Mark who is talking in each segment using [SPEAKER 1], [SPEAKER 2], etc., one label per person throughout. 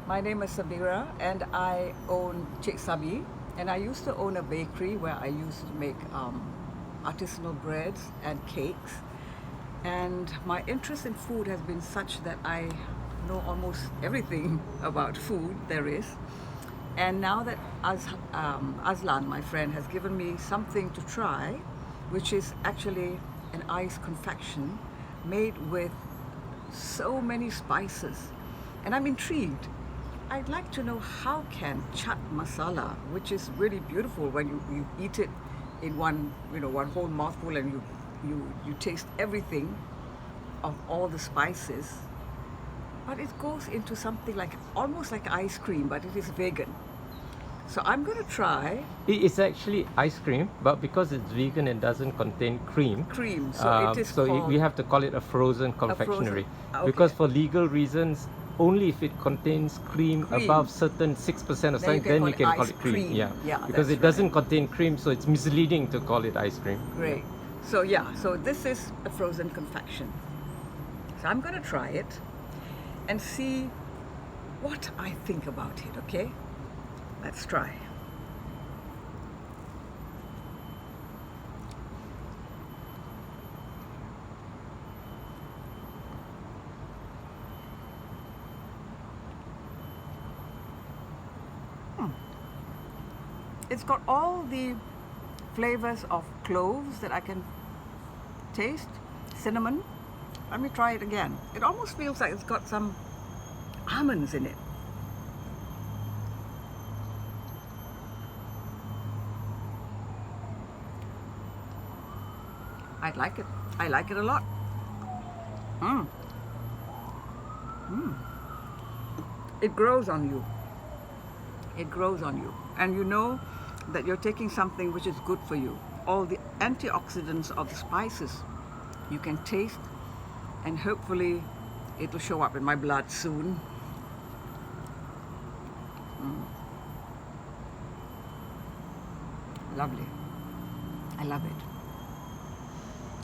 [SPEAKER 1] My name is SABERA and I own CHAAT, and I used to own a bakery where I used to make artisanal breads and cakes. And my interest in food has been such that I know almost everything about food there is. And now that Aslan, my friend, has given me something to try, which is actually an ice confection made with so many spices. And I'm intrigued. I'd like to know, how can CHAAT masala, which is really beautiful when you eat it in one whole mouthful, and you taste everything of all the spices, but it goes into something like almost like ice cream, but it is vegan. So I'm going to try
[SPEAKER 2] It's actually ice cream, but because it's vegan and doesn't contain cream,
[SPEAKER 1] so it is called
[SPEAKER 2] we have to call it a frozen confectionery.
[SPEAKER 1] okay.
[SPEAKER 2] Because for legal reasons, only if it contains cream above certain 6% or something, then you can call it cream. Yeah, because it doesn't contain cream, so it's misleading to call it ice cream.
[SPEAKER 1] Great. So so this is a frozen confection. So I'm going to try it and see what I think about it, okay? Let's try. It's got all the flavors of cloves that I can taste, cinnamon. Let me try it again. It almost feels like it's got some almonds in it. I like it. I like it a lot. It grows on you. It grows on you. And you know that you're taking something which is good for you. All the antioxidants of the spices you can taste, and hopefully it will show up in my blood soon. Lovely. I love it.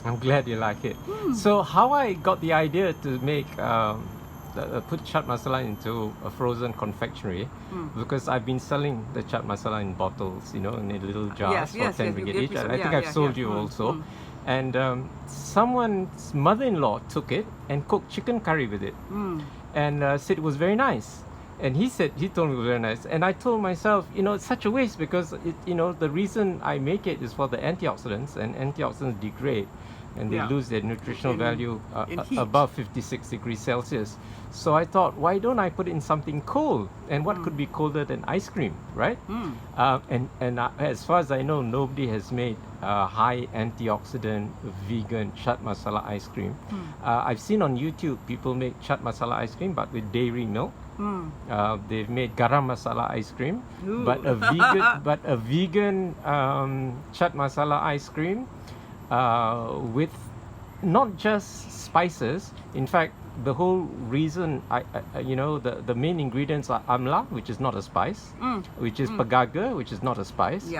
[SPEAKER 2] I'm glad you like it. So how I got the idea to make put CHAAT masala into a frozen confectionery, because I've been selling the CHAAT masala in bottles, in a little jars for 10 ringgit each. I think I've sold you also. And someone's mother-in-law took it and cooked chicken curry with it, and said it was very nice. And he told me it was very nice. And I told myself, it's such a waste, because the reason I make it is for the antioxidants, and antioxidants degrade and they lose their nutritional value above 56 degrees Celsius. So I thought, why don't I put it in something cold? And what could be colder than ice cream, right? And as far as I know, nobody has made high antioxidant vegan CHAAT masala ice cream. I've seen on YouTube people make CHAAT masala ice cream, but with dairy milk. They've made garam masala ice cream, but a vegan CHAAT masala ice cream with not just spices. In fact, the whole reason the main ingredients are amla, which is not a spice, which is pagaga, which is not a spice,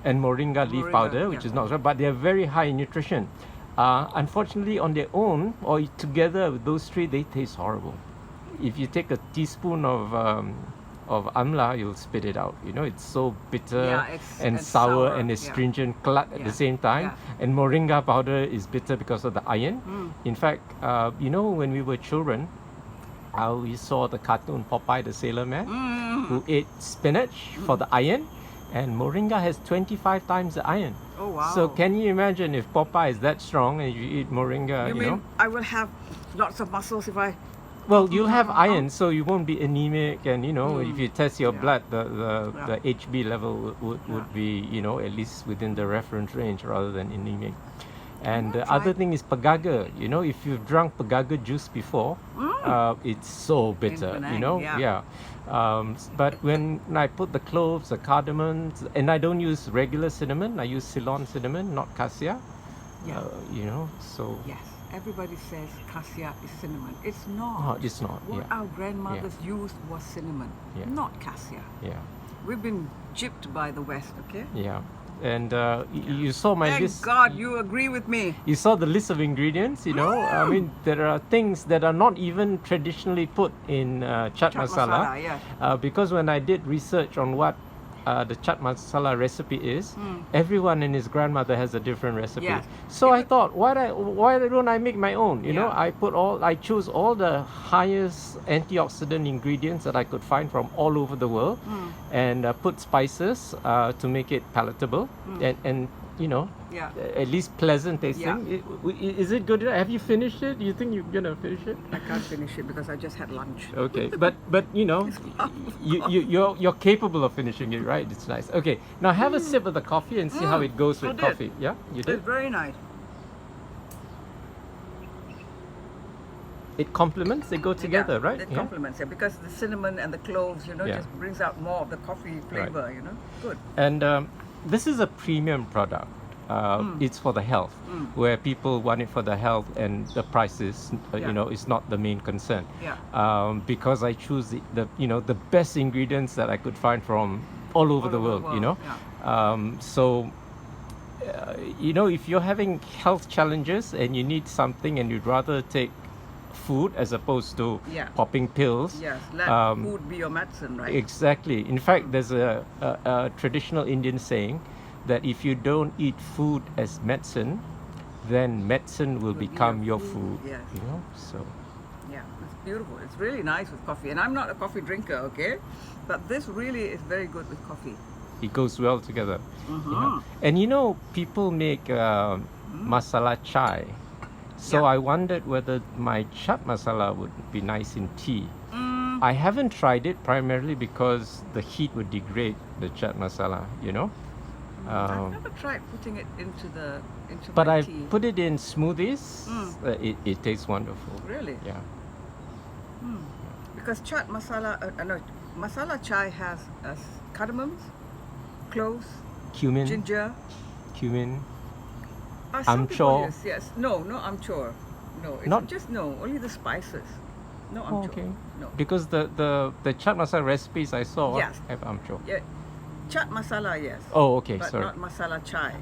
[SPEAKER 2] and moringa leaf powder, which is not a spice, but they are very high in nutrition. Unfortunately, on their own or together with those three, they taste horrible. If you take a teaspoon of amla, you'll spit it out. It's so bitter and sour and astringent clut at the same time. And moringa powder is bitter because of the iron. In fact, when we were children, we saw the cartoon Popeye the Sailor Man, who ate spinach for the iron, and moringa has 25 times the iron.
[SPEAKER 1] Oh wow!
[SPEAKER 2] So can you imagine if Popeye is that strong and you eat moringa?
[SPEAKER 1] You mean I will have lots of muscles if I?
[SPEAKER 2] Well, you'll have iron, so you won't be anemic, and if you test your blood, the HB level would be at least within the reference range rather than anemic. And the other thing is pagaga. If you've drunk pagaga juice before, it's so bitter. But when I put the cloves, the cardamom, and I don't use regular cinnamon, I use Ceylon cinnamon, not cassia. So.
[SPEAKER 1] Yes. Everybody says cassia is cinnamon. It's not.
[SPEAKER 2] No, it's not.
[SPEAKER 1] What our grandmothers used was cinnamon, not cassia.
[SPEAKER 2] Yeah.
[SPEAKER 1] We've been gypped by the West, okay?
[SPEAKER 2] Yeah. And you saw my
[SPEAKER 1] Thank
[SPEAKER 2] list.
[SPEAKER 1] God you agree with me.
[SPEAKER 2] You saw the list of ingredients, you know. I mean, there are things that are not even traditionally put in chaat
[SPEAKER 1] Chaat
[SPEAKER 2] masala.
[SPEAKER 1] masala, yes.
[SPEAKER 2] Because when I did research on what the chaat masala recipe is, everyone and his grandmother has a different recipe.
[SPEAKER 1] Yes.
[SPEAKER 2] So I thought, why don't I make my own? You know,
[SPEAKER 1] Yeah.
[SPEAKER 2] I choose all the highest antioxidant ingredients that I could find from all over the world, and put spices to make it palatable, and you know,
[SPEAKER 1] Yeah.
[SPEAKER 2] at least pleasant tasting. Is it good? Have you finished it? Do you think you're gonna finish it?
[SPEAKER 1] I can't finish it because I just had lunch.
[SPEAKER 2] Okay, but you know, you're capable of finishing it, right? It's nice. Okay, now have a sip of the coffee and see how it goes
[SPEAKER 1] I
[SPEAKER 2] with
[SPEAKER 1] did.
[SPEAKER 2] coffee. Yeah, you did.
[SPEAKER 1] It's very nice.
[SPEAKER 2] It complements. They go together, right?
[SPEAKER 1] It complements it because the cinnamon and the cloves, you know,
[SPEAKER 2] Yeah.
[SPEAKER 1] just brings out more of the coffee flavor, you know. Good.
[SPEAKER 2] And this is a premium product. It's for the health, where people want it for the health, and the price is, you know, is not the main concern.
[SPEAKER 1] Yeah.
[SPEAKER 2] Because I choose the you know, the best ingredients that I could find from all over the world. You know, so. You know, if you're having health challenges and you need something and you'd rather take food as opposed to popping pills.
[SPEAKER 1] Yes, let food be your medicine, right?
[SPEAKER 2] Exactly. In fact, there's a traditional Indian saying that if you don't eat food as medicine, then medicine will become your food.
[SPEAKER 1] Yes.
[SPEAKER 2] You know, so.
[SPEAKER 1] Yeah, it's beautiful. It's really nice with coffee. And I'm not a coffee drinker, okay? But this really is very good with coffee.
[SPEAKER 2] It goes well together. You know? And you know, people make masala chai. So I wondered whether my chaat masala would be nice in tea. I haven't tried it primarily because the heat would degrade the chaat masala, you know.
[SPEAKER 1] I've never tried putting it into
[SPEAKER 2] but
[SPEAKER 1] my
[SPEAKER 2] I've
[SPEAKER 1] tea.
[SPEAKER 2] put it in smoothies. It tastes wonderful.
[SPEAKER 1] Really?
[SPEAKER 2] Yeah.
[SPEAKER 1] Because chaat masala, no, masala chai has cardamoms, cloves,
[SPEAKER 2] Cumin.
[SPEAKER 1] some people
[SPEAKER 2] Amchur.
[SPEAKER 1] use, yes. No amchur. No, it's
[SPEAKER 2] Not-
[SPEAKER 1] just only the spices. No amchur.
[SPEAKER 2] Okay.
[SPEAKER 1] No.
[SPEAKER 2] Because the chaat masala recipes I saw
[SPEAKER 1] Yes.
[SPEAKER 2] have amchur.
[SPEAKER 1] Yeah, chaat masala, yes.
[SPEAKER 2] Oh, okay.
[SPEAKER 1] But
[SPEAKER 2] Sorry.
[SPEAKER 1] not masala chai.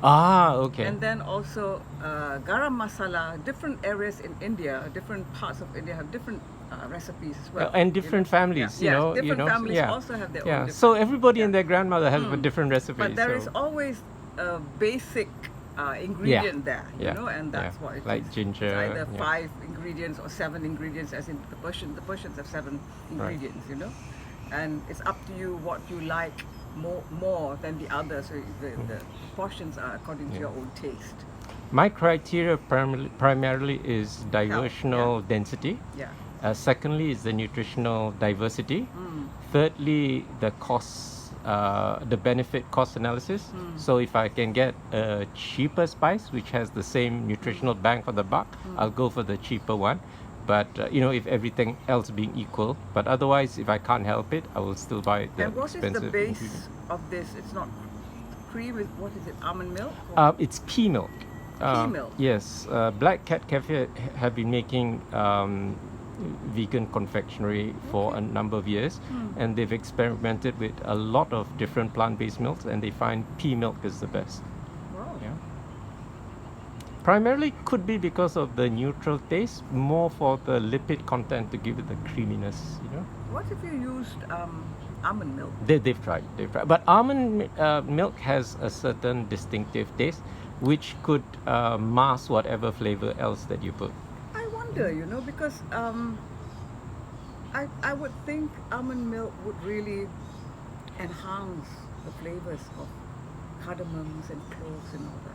[SPEAKER 2] Okay.
[SPEAKER 1] And then also garam masala. Different areas in India, different parts of India have different recipes as well.
[SPEAKER 2] And different families, you
[SPEAKER 1] Yes,
[SPEAKER 2] know.
[SPEAKER 1] different families also have their own.
[SPEAKER 2] Yeah.
[SPEAKER 1] different-
[SPEAKER 2] So everybody and their grandmother have a different recipe.
[SPEAKER 1] But there
[SPEAKER 2] so.
[SPEAKER 1] is always a basic ingredient there, you
[SPEAKER 2] Yeah.
[SPEAKER 1] know, and that's
[SPEAKER 2] Yeah.
[SPEAKER 1] what it
[SPEAKER 2] Like
[SPEAKER 1] is.
[SPEAKER 2] ginger,
[SPEAKER 1] It's either
[SPEAKER 2] yeah.
[SPEAKER 1] 5 ingredients or 7 ingredients, as in the Persians have 7 ingredients, you know, and it's up to you what you like more than the others. So the portions are according to your own taste.
[SPEAKER 2] My criteria primarily is diversional density.
[SPEAKER 1] Yeah.
[SPEAKER 2] Secondly is the nutritional diversity. Thirdly, the cost, the benefit cost analysis. So if I can get a cheaper spice which has the same nutritional bang for the buck, I'll go for the cheaper one. But you know, if everything else being equal, but otherwise, if I can't help it, I will still buy the
[SPEAKER 1] And what is
[SPEAKER 2] expensive
[SPEAKER 1] the base
[SPEAKER 2] ingredient.
[SPEAKER 1] of this? It's not cream. What is it? Almond milk?
[SPEAKER 2] It's pea milk.
[SPEAKER 1] Pea milk?
[SPEAKER 2] Yes. Black Cat Cafe have been making vegan confectionery for a number of years, and they've experimented with a lot of different plant-based milks, and they find pea milk is the best.
[SPEAKER 1] Wow.
[SPEAKER 2] Yeah. Primarily could be because of the neutral taste, more for the lipid content to give it the creaminess, you know.
[SPEAKER 1] What if you used almond milk?
[SPEAKER 2] They've tried. But almond milk has a certain distinctive taste, which could mask whatever flavor else that you put.
[SPEAKER 1] I wonder, you know, because I would think almond milk would really enhance the flavors of cardamoms and cloves and all that.